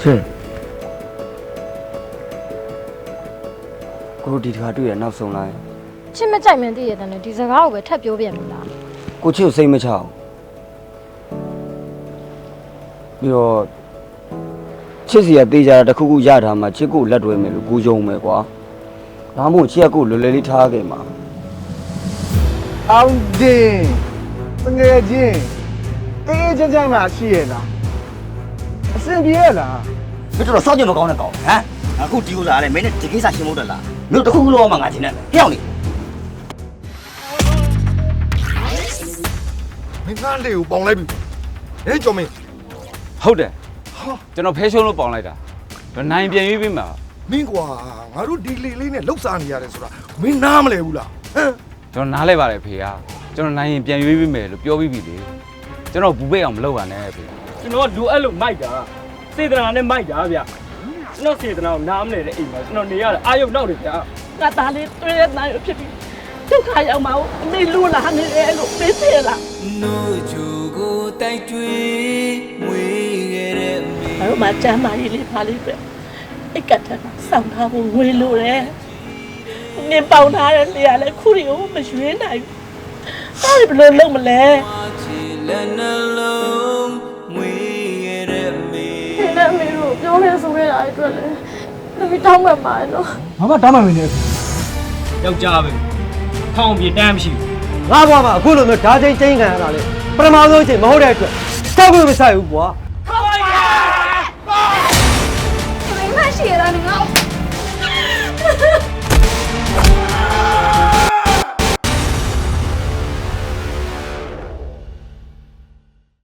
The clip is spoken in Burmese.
是。我ဒီခါတွေ့ရနောက်ဆုံးလိုက်ချစ်မကြိုက်မှန်းသိရတယ်နဲ့ဒီစကားကိုပဲထပ်ပြောပြန်ပြီလား ကိုချစ်ကိုစိတ်မချအောင်ပြီးတော့ချစ်စီကတေးကြတာတစ်ခုခုရထားမှချစ်ကိုလက်တွဲမယ်လို့ကိုယုံမယ်ကွာဒါမှမဟုတ်ချစ်ကိုလွယ်လွယ်လေးထားခဲ့မှာအောင်တင်ငယ်ချင်းအေးချမ်းချမ်းလာရှိရလားအဆင်ပြေရလား မင်းတို့စောင့်ကြည့်မကောင်းတဲ့ကောင်ဟမ်အခုဒီဥစားလဲမင်းနဲ့ဒီကိစ္စရှင်းဖို့တက်လားမြို့တစ်ခုခုလုံးမှငါချင်းနဲ့ဖျောက်နေ မင်းကလေးကိုပေါင်လိုက်ပြီဟဲ့ကျော်မင်း ဟုတ်တယ်ကျွန်တော်ဖဲရှုံးလို့ပေါင်လိုက်တာနိုင်ပြန်ရွေးပေးမှာ မင်းကွာငါတို့ဒီလေလေးနဲ့လှုပ်ရှားနေရတယ်ဆိုတာမင်းနားမလဲဘူးလားဟမ် ကျွန်တော်နားလဲပါတယ်ဖေကကျွန်တော်နိုင်ရင်ပြန်ရွေးပေးမယ်လို့ပြောပြီးပြီလေကျွန်တော်ဘူးပိတ်အောင်မလုပ်ပါနဲ့ဖေ ကျွန်တော်လိုအပ်လို့မိုက်တာစေတနာနဲ့မိုက်တာဗျကျွန်တော်စေတနာကိုနားမလဲတဲ့အိမ်မှာကျွန်တော်နေရတာအာရုံနောက်တယ်ဗျာ ငါသားလေးတွေ့တဲ့နိုင်ဖြစ်ပြီးဒုက္ခရောက်မှာအမေလူလာနေတယ်လို့သိစေလား နို့ဂျူကိုတိုက်တွေးမွေးခဲ့တဲ့မေ အဲ့တော့မှကျမ်းမာရေးလေးဖားလေးပဲအိတ်ကတ်ထဆောင်းထားဖို့ငွေလိုတယ်နေပေါင်ထားတဲ့နေရာလဲခုတွေကိုမရွေးနိုင်ဘူးဘာလို့ဘယ်လိုလုပ်မလဲ ချီလက်နှလုံးမွေးခဲ့တဲ့မေ ဒီနဲ့အမေတို့ပြောလဲဆိုခဲ့တာအတွက်လေသမီးတောင်းမှမှာနော် ဘာမှတောင်းမှမနေဘူး ယောက်ျားပဲထောင်ပြေတမ်းမရှိဘူး ငါဘွားမှာအခုလိုမျိုးဓာချင်းချင်းခံရတာလေပထမဆုံးအချိန်မဟုတ်တဲ့အတွက်တောက်ခွင့်မဆိုင်ဘူးကွာ